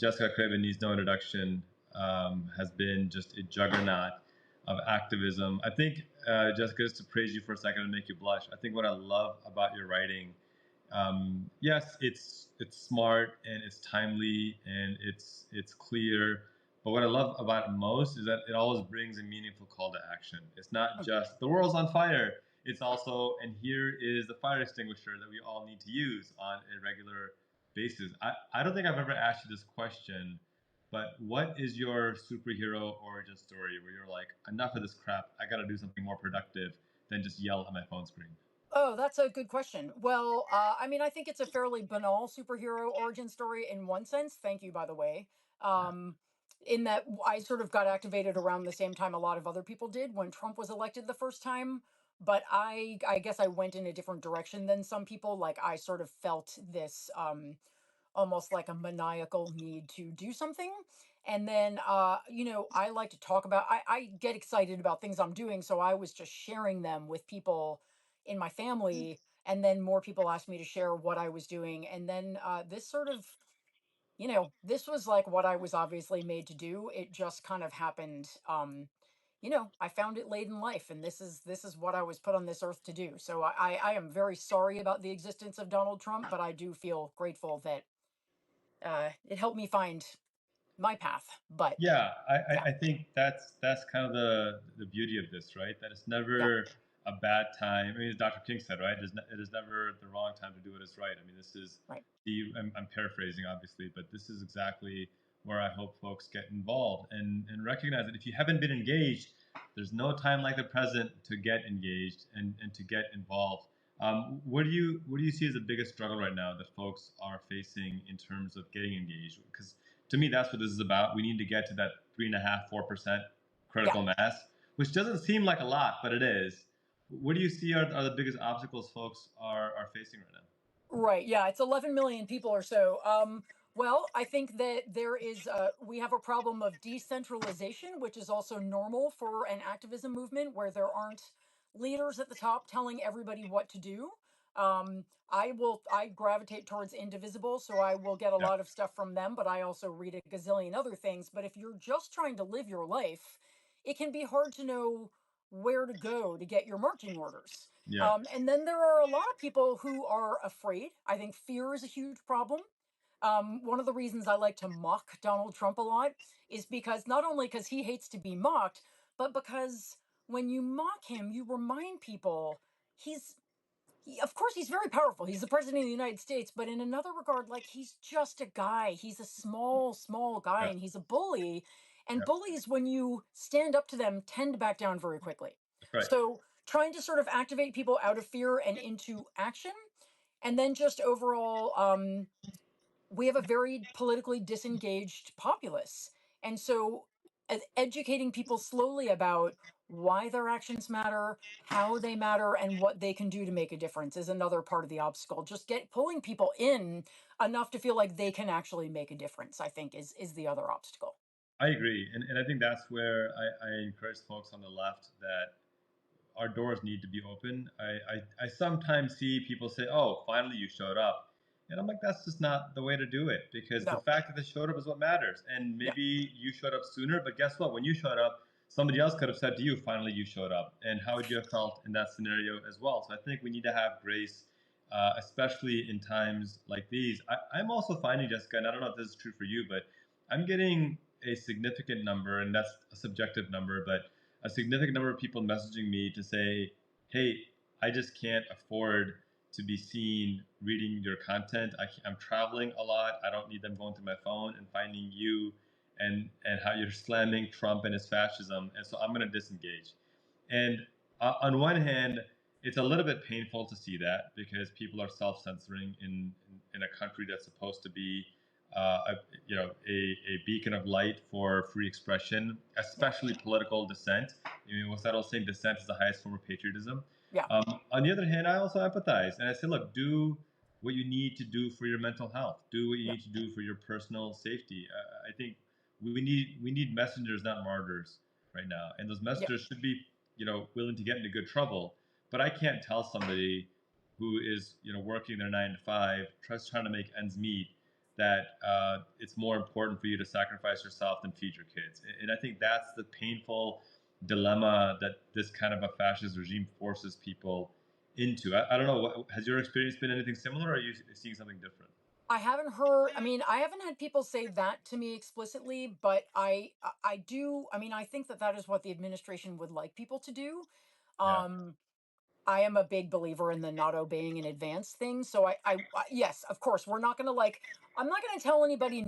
Jessica Craven needs no introduction, has been just a juggernaut of activism. I think, Jessica, just to praise you for a second and make you blush, I think what I love about your writing, yes, it's smart and it's timely and it's clear. But what I love about it most is that it always brings a meaningful call to action. It's not just the world's on fire. It's also, and here is the fire extinguisher that we all need to use on a regular basis. I don't think I've ever asked you this question, but what is your superhero origin story where you're like, enough of this crap, I got to do something more productive than just yell at my phone screen? Oh, that's a good question. Well, I mean, I think it's a fairly banal superhero origin story in one sense. Thank you, by the way. Yeah. Um, in that I sort of got activated around the same time a lot of other people did when Trump was elected the first time. But I guess I went in a different direction than some people. Like I sort of felt this almost like a maniacal need to do something. And then, I like to talk about, I get excited about things I'm doing. So I was just sharing them with people in my family. And then more people asked me to share what I was doing. And then this sort of, this was like what I was obviously made to do. It just kind of happened. I found it late in life, and this is what I was put on this earth to do. So I am very sorry about the existence of Donald Trump, but I do feel grateful that it helped me find my path. But Yeah, yeah, I think that's kind of the beauty of this, right? That it's yeah, never a bad time. I mean, as Dr. King said, right? It is never the wrong time to do what is right. I mean, this is right. I'm paraphrasing, obviously, but this is exactly where I hope folks get involved and recognize that if you haven't been engaged, there's no time like the present to get engaged and to get involved. What do you see as the biggest struggle right now that folks are facing in terms of getting engaged? Because to me, that's what this is about. We need to get to that 3.5, 4% Yeah. critical mass, which doesn't seem like a lot, but it is. What do you see are the biggest obstacles folks are facing right now? Right. Yeah. It's 11 million people or so. Well, I think that we have a problem of decentralization, which is also normal for an activism movement where there aren't leaders at the top telling everybody what to do. I gravitate towards Indivisible, so I will get a Yeah, lot of stuff from them, but I also read a gazillion other things. But if you're just trying to live your life, it can be hard to know where to go to get your marching orders. yeah, And then there are a lot of people who are afraid. I think fear is a huge problem. One of the reasons I like to mock Donald Trump a lot is because not only because he hates to be mocked, but because when you mock him, you remind people he's of course he's very powerful. He's the president of the United States, but in another regard, like he's just a guy. He's a small guy, yeah, and he's a bully. And yeah. bullies, when you stand up to them, tend to back down very quickly. That's right. So trying to sort of activate people out of fear and into action, and then just overall, we have a very politically disengaged populace. And so educating people slowly about why their actions matter, how they matter, and what they can do to make a difference is another part of the obstacle. Just get pulling people in enough to feel like they can actually make a difference, I think is the other obstacle. I agree. And I think that's where I encourage folks on the left that our doors need to be open. I sometimes see people say, "Oh, finally you showed up," and I'm like, "That's just not the way to do it because the No. fact that they showed up is what matters." And Yeah. maybe you showed up sooner, but guess what? When you showed up, somebody else could have said to you, "Finally you showed up," and how would you have felt in that scenario as well? So I think we need to have grace, especially in times like these. I'm also finding, Jessica, and I don't know if this is true for you, but I'm getting a significant number, and that's a subjective number, but a significant number of people messaging me to say, "Hey, I just can't afford to be seen reading your content. I'm traveling a lot. I don't need them going through my phone and finding you and how you're slamming Trump and his fascism. And so I'm going to disengage." And on one hand, it's a little bit painful to see that because people are self-censoring in a country that's supposed to be a, a beacon of light for free expression, Yeah. especially political dissent. I mean, what's that old saying? Dissent is the highest form of patriotism. Yeah. On the other hand, I also empathize and I say, look, do what you need to do for your mental health. Do what you Yeah. need to do for your personal safety. I think we need messengers, not martyrs, right now. And those Yeah. messengers should be, willing to get into good trouble. But I can't tell somebody who is, working their 9 to 5, trying to make ends meet, that it's more important for you to sacrifice yourself than feed your kids. And I think that's the painful dilemma that this kind of a fascist regime forces people into. I don't know. Has your experience been anything similar, or are you seeing something different? I haven't heard, I mean, I haven't had people say that to me explicitly, but I do, I mean, I think that that is what the administration would like people to do. Yeah. Um, I am a big believer in the not obeying in advance thing. So yes, of course, we're not going to like, I'm not going to tell anybody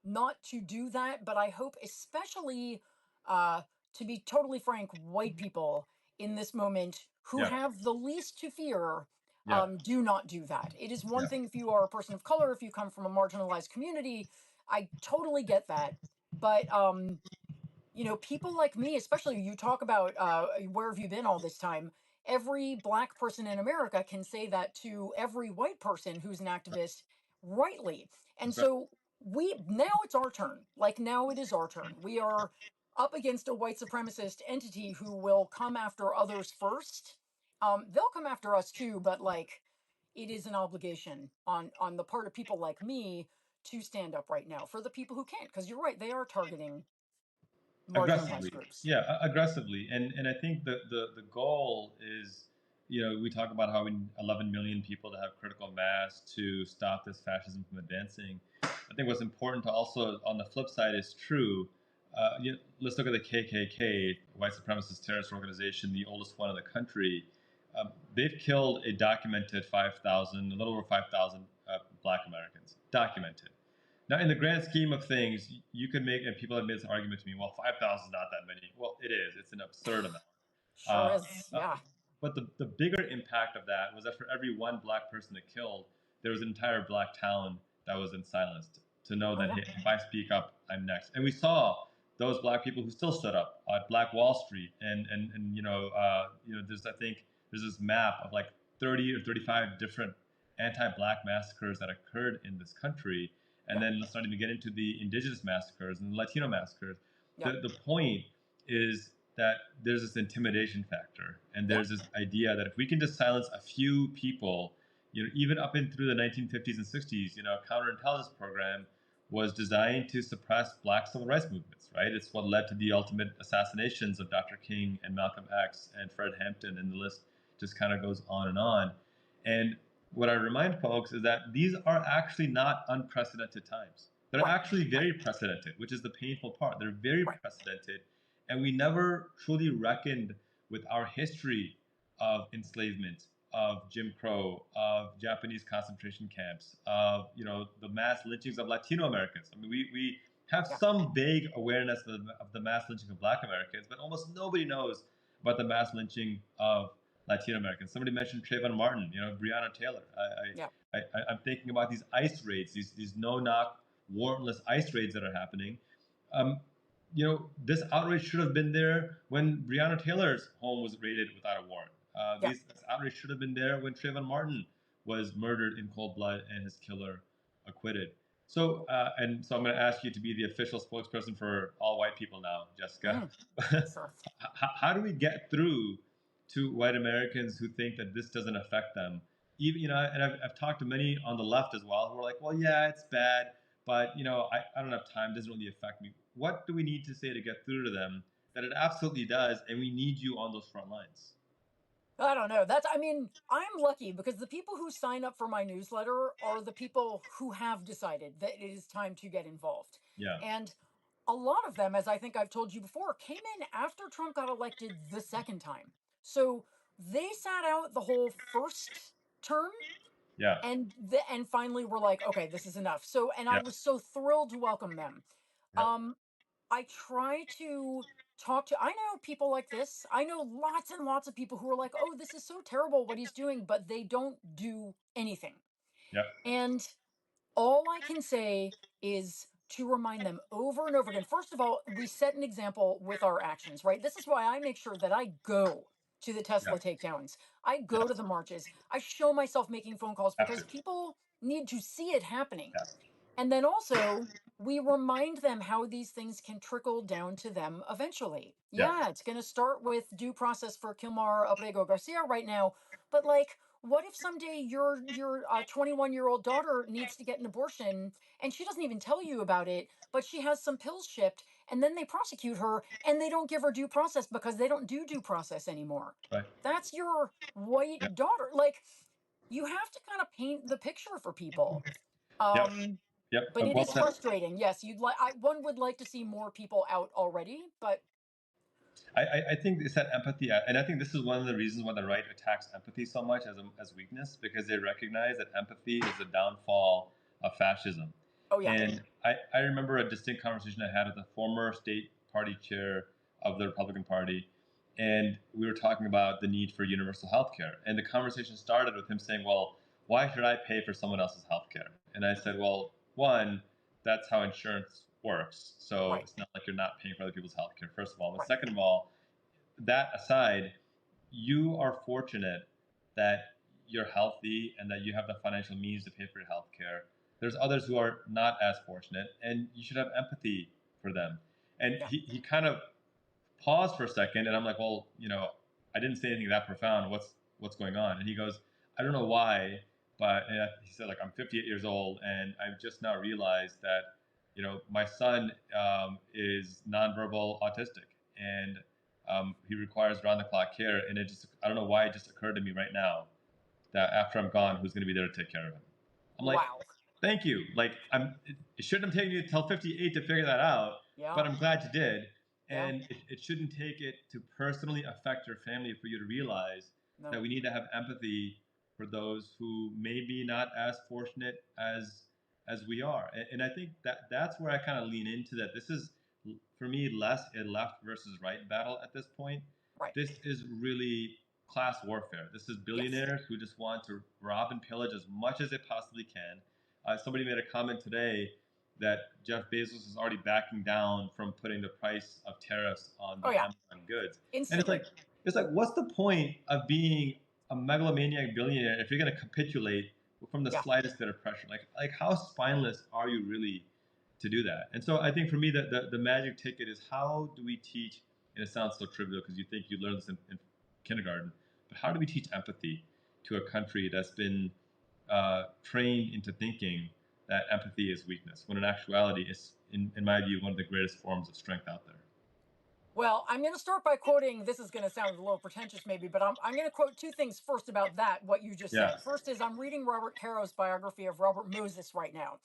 not to do that, but I hope, especially, uh, to be totally frank, white people in this moment who Yeah. have the least to fear, Yeah. do not do that. It is one Yeah. thing if you are a person of color, if you come from a marginalized community, I totally get that. But, people like me, especially you talk about where have you been all this time? Every black person in America can say that to every white person who's an activist rightly. And That's right. so now it's our turn. Like now it is our turn. We are up against a white supremacist entity who will come after others first. They'll come after us too, but like it is an obligation on the part of people like me to stand up right now for the people who can't. Because you're right, they are targeting marginalized Aggressively. groups. Yeah, aggressively. And I think the goal is, we talk about how we need 11 million people to have critical mass to stop this fascism from advancing. I think what's important to also, on the flip side, is true. Let's look at the KKK, white supremacist terrorist organization, the oldest one in the country. They've killed a documented 5,000, a little over 5,000 Black Americans. Documented. Now, in the grand scheme of things, you could make, and people have made this argument to me, well, 5,000 is not that many. Well, it is. It's an absurd amount. Sure Uh, is. uh, Yeah. but the bigger impact of that was that for every one black person it killed, there was an entire black town that was in silence to know Oh that, yeah. hey, if I speak up, I'm next. And we saw those black people who still stood up at Black Wall Street, and there's, I think there's this map of like 30 or 35 different anti-black massacres that occurred in this country, and Yeah. then let's not even get into the indigenous massacres and the Latino massacres. Yeah. The point is that there's this intimidation factor, and Yeah. there's this idea that if we can just silence a few people, even up in through the 1950s and 60s, a counterintelligence program was designed to suppress black civil rights movements, right? It's what led to the ultimate assassinations of Dr. King and Malcolm X and Fred Hampton, and the list just kind of goes on and on. And what I remind folks is that these are actually not unprecedented times. They're Right. actually Right. very precedented, which is the painful part. They're very Right. precedented, and we never truly reckoned with our history of enslavement, of Jim Crow, of Japanese concentration camps, of the mass lynchings of Latino Americans. I mean, we have Yeah. some vague awareness of the mass lynching of Black Americans, but almost nobody knows about the mass lynching of Latino Americans. Somebody mentioned Trayvon Martin, Breonna Taylor. Yeah. I'm thinking about these ICE raids, these no-knock, warrantless ICE raids that are happening. Um, this outrage should have been there when Breonna Taylor's home was raided without a warrant. Yeah. This outrage should have been there when Trayvon Martin was murdered in cold blood and his killer acquitted. So I'm going to ask you to be the official spokesperson for all white people now, Jessica. Mm, sure. How do we get through to white Americans who think that this doesn't affect them? Even, and I've talked to many on the left as well who are like, well, yeah, it's bad, but I don't have time. It doesn't really affect me. What do we need to say to get through to them that it absolutely does, and we need you on those front lines? I don't know. I mean, I'm lucky because the people who sign up for my newsletter are the people who have decided that it is time to get involved. Yeah, And a lot of them, as I think I've told you before, came in after Trump got elected the second time. So they sat out the whole first term yeah, and finally were like, okay, this is enough. So, and I yeah, was so thrilled to welcome them. yeah, Um, I try to talk to, I know people like this. I know lots and lots of people who are like, oh, this is so terrible what he's doing, but they don't do anything. yeah, And all I can say is to remind them over and over again. First of all, we set an example with our actions, right? This is why I make sure that I go to the yeah, Tesla takedowns. I yeah. go to the marches. I show myself making phone calls Have because to. people need to see it happening. Yeah, And then also, we remind them how these things can trickle down to them eventually. yeah, Yeah, it's going to start with due process for Kilmar Abrego Garcia right now, but like what if someday your 21-year-old daughter needs to get an abortion and she doesn't even tell you about it, but she has some pills shipped, and then they prosecute her and they don't give her due process because they don't do due process anymore. Right. That's your Yep. white daughter. Like, you have to kind of paint the picture for people. Yep. Um, Yep. but it Well is said. frustrating. Yes, one would like to see more people out already, but I think it's that empathy, and I think this is one of the reasons why the right attacks empathy so much as weakness, because they recognize that empathy is the downfall of fascism. oh yeah. And I remember a distinct conversation I had with a former state party chair of the Republican Party, and we were talking about the need for universal health care. And the conversation started with him saying, "Well, why should I pay for someone else's health care?" And I said, "Well, one, that's how insurance works. So Right. it's not like you're not paying for other people's health care, first of all. But Right. second of all, that aside, you are fortunate that you're healthy and that you have the financial means to pay for your health care. There's others who are not as fortunate, and you should have empathy for them." And Yeah. he kind of paused for a second, and I'm like, "Well, I didn't say anything that profound. What's going on?" And he goes, "I don't know why, but," and he said, like, "I'm 58 years old, and I've just now realized that, my son is nonverbal autistic, and he requires round-the-clock care, and I don't know why it just occurred to me right now that after I'm gone, who's going to be there to take care of him?" I'm like, Wow. "Thank you. Like, it shouldn't have taken you till 58 to figure that out, Yeah. but I'm glad you did. Yeah. And it shouldn't take it to personally affect your family for you to realize that No. we need to have empathy for those who may be not as fortunate as we are." And I think that's where I kind of lean into that. This is, for me, less a left versus right battle at this point. Right. This is really class warfare. This is Yes. billionaires who just want to rob and pillage as much as they possibly can. Somebody made a comment today that Jeff Bezos is already backing down from putting the price of tariffs on the Oh yeah. Amazon goods. And Instantly. it's like, what's the point of being a megalomaniac billionaire if you're going to capitulate from the Yeah. slightest bit of pressure? Like how spineless are you really to do that? And so I think for me, the magic ticket is, how do we teach? And it sounds so trivial because you think you learned this in kindergarten, but how do we teach empathy to a country that's been trained into thinking that empathy is weakness, when in actuality, it's, in my view, one of the greatest forms of strength out there? Well, I'm going to start by quoting. This is going to sound a little pretentious, maybe, but I'm going to quote two things first about that, what you just Yeah. said. First is, I'm reading Robert Caro's biography of Robert Moses right now.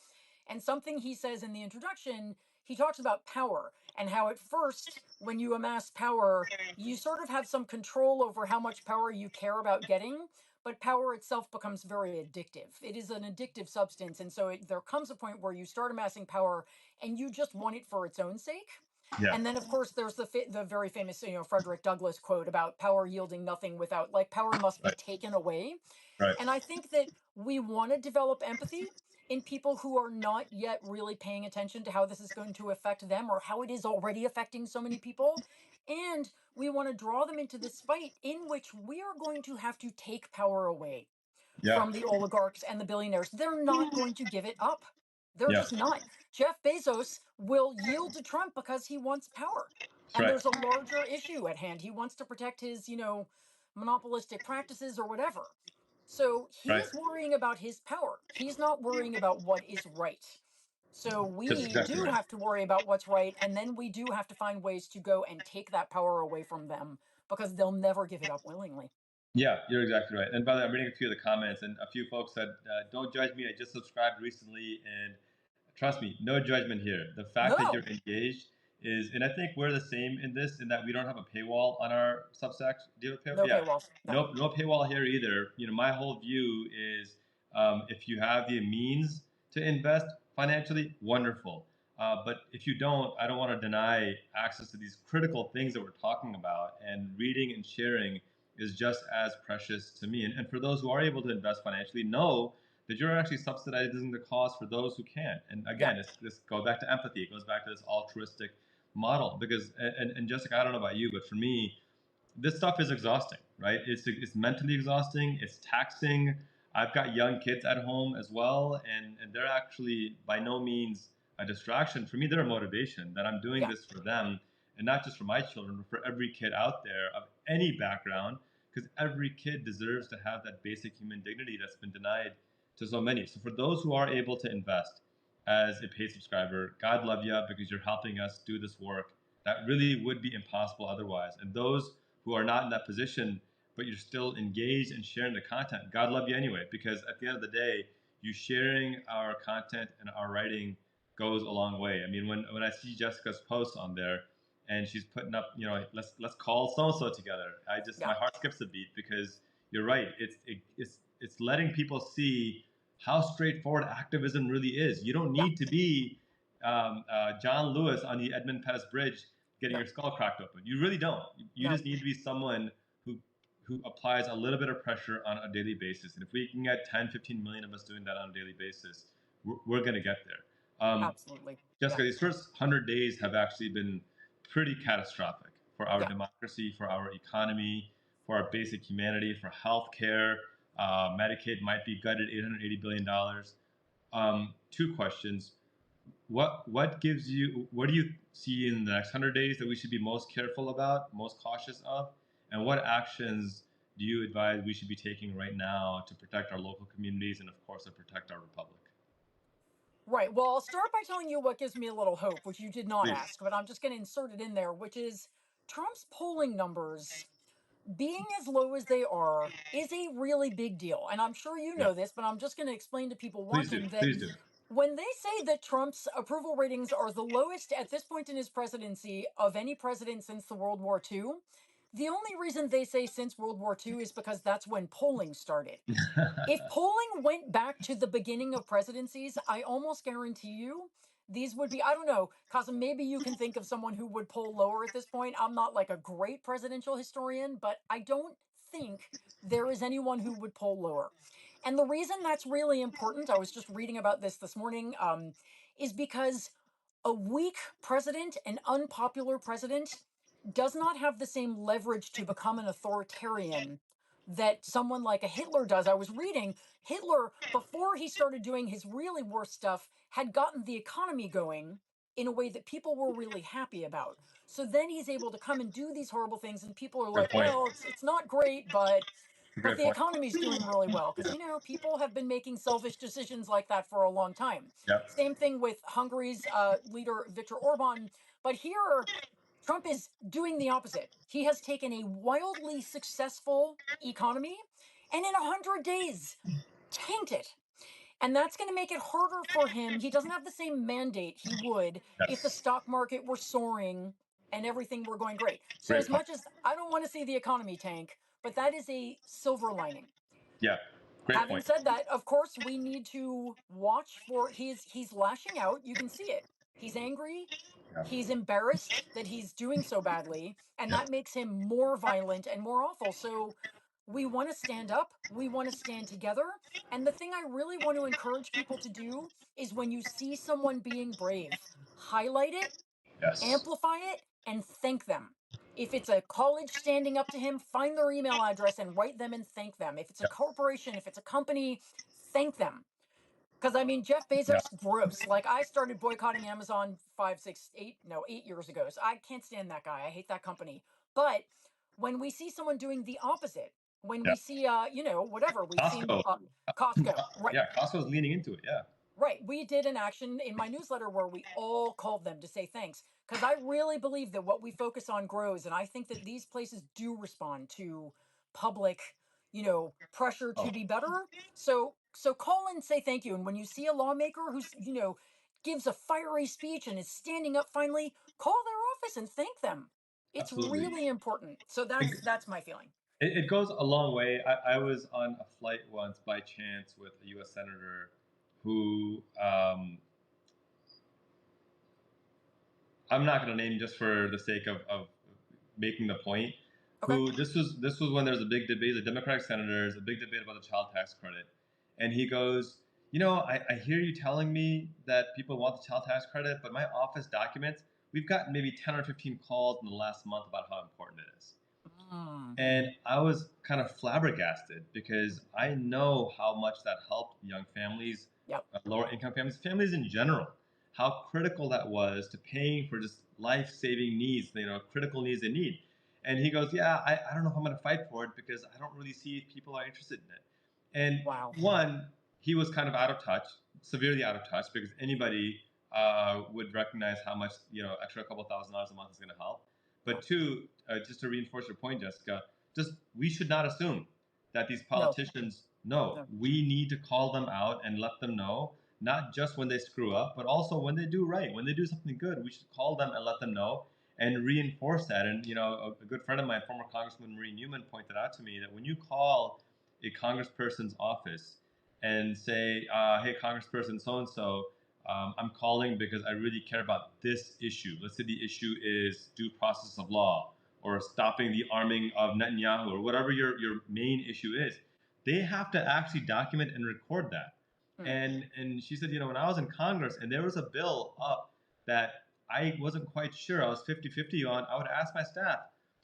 And something he says in the introduction, he talks about power and how at first, when you amass power, you sort of have some control over how much power you care about getting. But power itself becomes very addictive. It is an addictive substance. And so there comes a point where you start amassing power and you just want it for its own sake. Yeah. And then, of course, there's the very famous, Frederick Douglass quote about power yielding nothing without, like, power must be Right. taken away. Right. And I think that we want to develop empathy in people who are not yet really paying attention to how this is going to affect them or how it is already affecting so many people. And we want to draw them into this fight in which we are going to have to take power away Yeah. from the oligarchs and the billionaires. They're not going to give it up. They're Yeah. just not. Jeff Bezos will yield to Trump because he wants power. That's And right. there's a larger issue at hand. He wants to protect his, monopolistic practices or whatever. So Right. he's worrying about his power. He's not worrying about what is right. So That's we exactly do right. have to worry about what's right. And then we do have to find ways to go and take that power away from them because they'll never give it up willingly. Yeah, you're exactly right. And by the way, I'm reading a few of the comments, and a few folks said, "Don't judge me. I just subscribed recently, and trust me, no judgment here. The fact that you're No, engaged is," and I think we're the same in this, in that we don't have a paywall on our Substacks. Do you have a paywall? no Yeah, paywalls. No. no paywall here either. My whole view is, if you have the means to invest financially, wonderful. But if you don't, I don't want to deny access to these critical things that we're talking about, and reading and sharing is just as precious to me. And for those who are able to invest financially, know that you're actually subsidizing the cost for those who can't. And Yeah. again, this goes back to empathy. It goes back to this altruistic model. Because, and Jessica, I don't know about you, but for me, this stuff is exhausting, right? It's mentally exhausting. It's taxing. I've got young kids at home as well, and they're actually by no means a distraction. For me, they're a motivation that I'm doing Yeah. this for them, and not just for my children, but for every kid out there of any background, because every kid deserves to have that basic human dignity that's been denied to so many. So for those who are able to invest as a paid subscriber, God love you, because you're helping us do this work that really would be impossible otherwise. And those who are not in that position, but you're still engaged and sharing the content, God love you anyway, because at the end of the day, you sharing our content and our writing goes a long way. I mean, when I see Jessica's posts on there and she's putting up, let's call so and so together, Yeah. my heart skips a beat, because you're right. It's letting people see how straightforward activism really is. You don't Yeah. need to be John Lewis on the Edmund Pettus Bridge getting No. your skull cracked open. You really don't. You No. just need to be someone who applies a little bit of pressure on a daily basis. And if we can get 10, 15 million of us doing that on a daily basis, we're going to get there. Absolutely. Yeah. Jessica, these first 100 days have actually been pretty catastrophic for our Yeah. democracy, for our economy, for our basic humanity, for healthcare. Medicaid might be gutted $880 billion. Two questions. What do you see in the next 100 days that we should be most careful about, most cautious of? And what actions do you advise we should be taking right now to protect our local communities and, of course, to protect our republic? Right. Well, I'll start by telling you what gives me a little hope, which you did not Please. ask, but I'm just going to insert it in there, which is Trump's polling numbers being as low as they are is a really big deal. And I'm sure you Yeah. know this, but I'm just going to explain to people Please do. watching that Please do. when they say that Trump's approval ratings are the lowest at this point in his presidency of any president since the World War II, the only reason they say since World War II is because that's when polling started. If polling went back to the beginning of presidencies, I almost guarantee you these would be, I don't know, Kasim, maybe you can think of someone who would poll lower at this point. I'm not like a great presidential historian, but I don't think there is anyone who would poll lower. And the reason that's really important, I was just reading about this morning, is because a weak president, an unpopular president, does not have the same leverage to become an authoritarian that someone like a Hitler does. I was reading Hitler, before he started doing his really worst stuff, had gotten the economy going in a way that people were really happy about. So then he's able to come and do these horrible things, and people are Great like, point. well, it's not great, but Great the point. economy's doing really well, because Yeah. people have been making selfish decisions like that for a long time. Yep. Same thing with Hungary's leader Viktor Orban, but here Trump is doing the opposite. He has taken a wildly successful economy and in 100 days tanked it. And that's going to make it harder for him. He doesn't have the same mandate he would if the Yes. stock market were soaring and everything were going great. So, Great as point. much as I don't want to see the economy tank, but that is a silver lining. Yeah. Great Having point. said that, of course, we need to watch for he's lashing out. You can see it. He's angry. Yeah. He's embarrassed that he's doing so badly, and Yep. that makes him more violent and more awful. So we want to stand up. We want to stand together. And the thing I really want to encourage people to do is when you see someone being brave, highlight it, Yes. amplify it, and thank them. If it's a college standing up to him, find their email address and write them and thank them. If it's a Yep. corporation, if it's a company, thank them. Because I mean, Jeff Yeah. Bezos, gross. Like I started boycotting Amazon 8 years ago. So I can't stand that guy. I hate that company. But when we see someone doing the opposite, when Yeah. we see, whatever, we've seen Costco. Costco, right? Yeah. Costco's leaning into it. Yeah. Right. We did an action in my newsletter where we all called them to say thanks because I really believe that what we focus on grows. And I think that these places do respond to public, pressure to Oh, be better. So call and say thank you. And when you see a lawmaker who's, gives a fiery speech and is standing up finally, call their office and thank them. It's absolutely. really important. So It, that's my feeling. it goes a long way. I was on a flight once by chance with a U.S. senator who I'm not going to name just for the sake of making the point. Okay. Who this was when there was a big debate, the Democratic senators, a big debate about the child tax credit, and he goes, I hear you telling me that people want the child tax credit, but my office documents, we've gotten maybe 10 or 15 calls in the last month about how important it is. Mm, And I was kind of flabbergasted because I know how much that helped young families, yep. lower income families, families in general, how critical that was to paying for just life saving needs, critical needs they need. And he goes, yeah, I don't know if I'm going to fight for it because I don't really see people are interested in it. And Wow. one, he was kind of out of touch, severely out of touch, because anybody would recognize how much, extra couple $1,000s a month is going to help. But two, just to reinforce your point, Jessica, just we should not assume that these No. politicians know. No. We need to call them out and let them know, not just when they screw up, but also when they do right. When they do something good, we should call them and let them know and reinforce that. And a good friend of mine, former Congressman Marie Newman, pointed out to me that when you call a congressperson's office and say, "Hey, Congressperson so and so, I'm calling because I really care about this issue." Let's say the issue is due process of law or stopping the arming of Netanyahu or whatever your main issue is. They have to actually document and record that. And she said, when I was in Congress and there was a bill up that I wasn't quite sure, I was 50-50 on, I would ask my staff,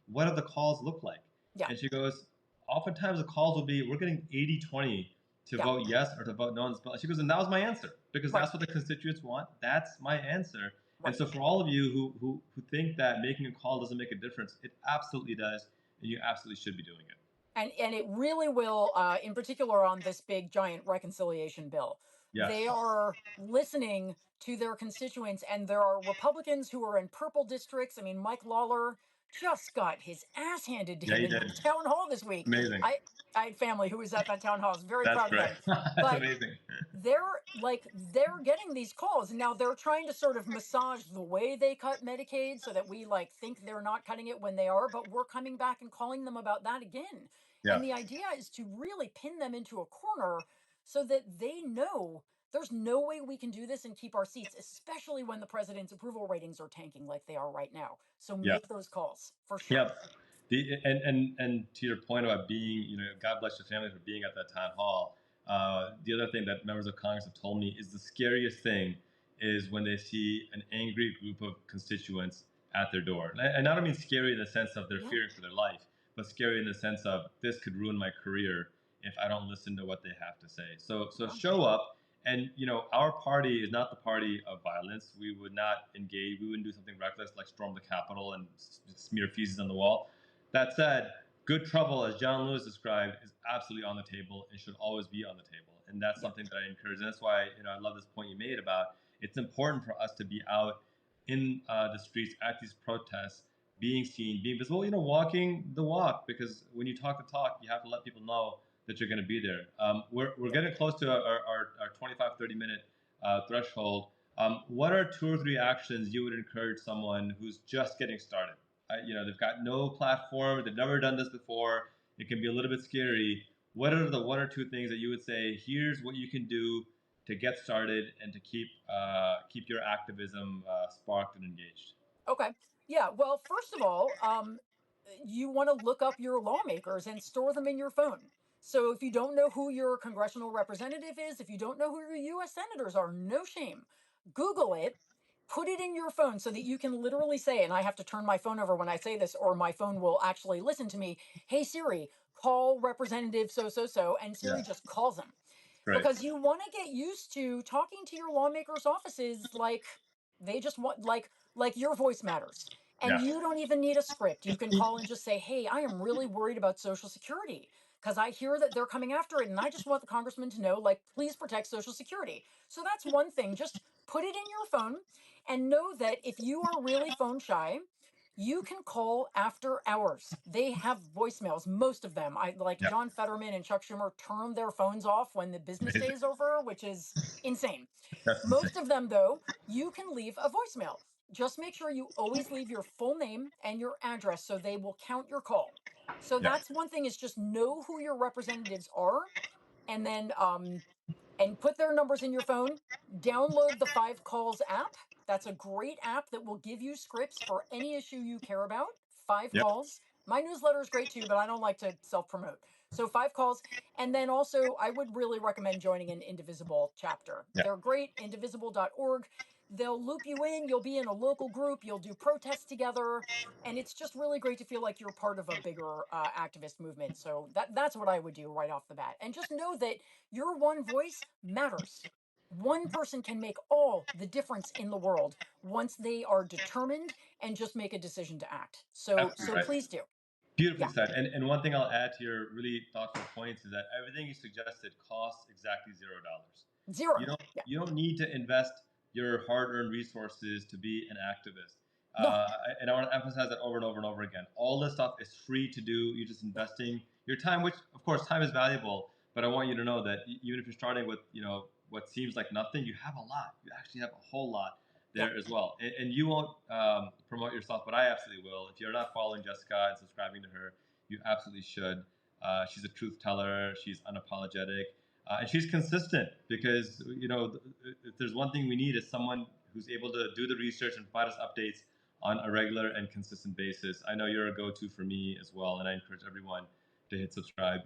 what do the calls look like? Yeah. And she goes, oftentimes the calls will be, we're getting 80-20 to Yeah. vote yes or to vote no on this bill. She goes, and that was my answer because Right. that's what the constituents want. That's my answer. Right. And so for all of you who think that making a call doesn't make a difference, it absolutely does, and you absolutely should be doing it. And it really will, in particular on this big giant reconciliation bill. Yes. They are listening to their constituents, and there are Republicans who are in purple districts. I mean, Mike Lawler just got his ass handed to Yeah, him you in that did. town hall this week. Amazing. I had family who was at that town hall. I was very That's proud of great. them. That's But amazing. they're getting these calls, and now they're trying to sort of massage the way they cut Medicaid so that we think they're not cutting it when they are, but we're coming back and calling them about that again. Yeah. And the idea is to really pin them into a corner so that they know there's no way we can do this and keep our seats, especially when the president's approval ratings are tanking like they are right now. So Yeah. make those calls for sure. Yep. And to your point about being, God bless your family for being at that town hall. The other thing that members of Congress have told me is the scariest thing is when they see an angry group of constituents at their door. And I don't mean scary in the sense of they're Yeah. fearing for their life, but scary in the sense of this could ruin my career if I don't listen to what they have to say. So Yeah. show up. And our party is not the party of violence. We would not engage. We wouldn't do something reckless like storm the Capitol and smear feces on the wall. That said, good trouble, as John Lewis described, is absolutely on the table and should always be on the table. And that's something that I encourage. And that's why I love this point you made about it's important for us to be out in the streets at these protests, being seen, being visible. Walking the walk, because when you talk the talk, you have to let people know that you're going to be there. We're getting close to our 25-30 minute threshold. What are 2 or 3 actions you would encourage someone who's just getting started? They've got no platform. They've never done this before. It can be a little bit scary. What are the 1 or 2 things that you would say? Here's what you can do to get started and to keep your activism sparked and engaged. Okay. Yeah. Well, first of all, you want to look up your lawmakers and store them in your phone. So if you don't know who your congressional representative is, if you don't know who your US senators are, no shame. Google it, put it in your phone so that you can literally say, and I have to turn my phone over when I say this, or my phone will actually listen to me. Hey, Siri, call Representative so, so, so. And Siri Yeah, just calls them great. because you want to get used to talking to your lawmakers' offices like they just want like your voice matters. And Yeah, you don't even need a script. You can call and just say, "Hey, I am really worried about Social Security because I hear that they're coming after it and I just want the congressman to know please protect Social Security." So that's one thing. Just put it in your phone and know that if you are really phone shy, you can call after hours. They have voicemails, most of them. I like yeah, John Fetterman and Chuck Schumer turn their phones off when the business day amazing. is over, which is insane. That's insane. Most of them, though, you can leave a voicemail. Just make sure you always leave your full name and your address so they will count your call. So Yeah, that's one thing is just know who your representatives are and then and put their numbers in your phone. Download the Five Calls app. That's a great app that will give you scripts for any issue you care about. Five yep, Calls. My newsletter is great too, but I don't like to self promote. So, Five Calls. And then also, I would really recommend joining an Indivisible chapter. yeah. They're great, indivisible.org. They'll loop you in. You'll be in a local group. You'll do protests together. And it's just really great to feel like you're part of a bigger activist movement. So, that's what I would do right off the bat. And just know that your one voice matters. One person can make all the difference in the world once they are determined and just make a decision to act. So Absolutely right. please do. Beautifully Yeah. said. And one thing I'll add to your really thoughtful points is that everything you suggested costs exactly $0. You Zero. don't Yeah. you don't need to invest your hard-earned resources to be an activist. No. And I want to emphasize that over and over and over again. All this stuff is free to do. You're just Yeah. investing your time, which of course time is valuable. But I want you to know that even if you're starting with what seems like nothing, you have a lot. You actually have a whole lot Yeah. there as well. And you won't promote yourself, but I absolutely will. If you're not following Jessica and subscribing to her, you absolutely should. She's a truth teller. She's unapologetic. And she's consistent because if there's one thing we need is someone who's able to do the research and provide us updates on a regular and consistent basis. I know you're a go-to for me as well, and I encourage everyone to hit subscribe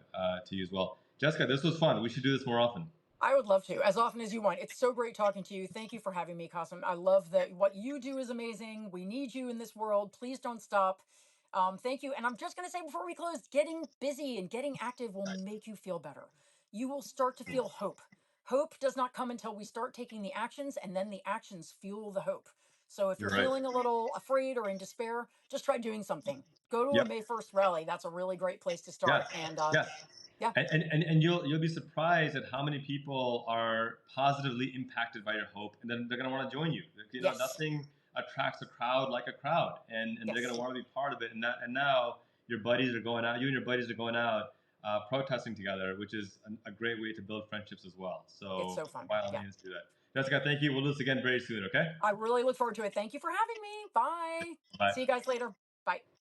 to you as well. Jessica, this was fun. We should do this more often. I would love to, as often as you want. It's so great talking to you. Thank you for having me, Qasim. I love that what you do is amazing. We need you in this world. Please don't stop. Thank you. And I'm just going to say before we close, getting busy and getting active will make you feel better. You will start to feel hope. Hope does not come until we start taking the actions, and then the actions fuel the hope. So if You're you're right. feeling a little afraid or in despair, just try doing something. Go to a Yep. May 1st rally. That's a really great place to Yes. start. And Yes. yeah, And you'll be surprised at how many people are positively impacted by your hope, and then they're going to want to join you. yes, Nothing attracts a crowd like a crowd, and they're going to yes, want to be part of it. And now your buddies are going out. You and your buddies are going out protesting together, which is a great way to build friendships as well. it's So so fun. by all Yeah. means, do that. Jessica, thank you. We'll do this again very soon. Okay. I really look forward to it. Thank you for having me. Bye. Bye. See you guys later. Bye.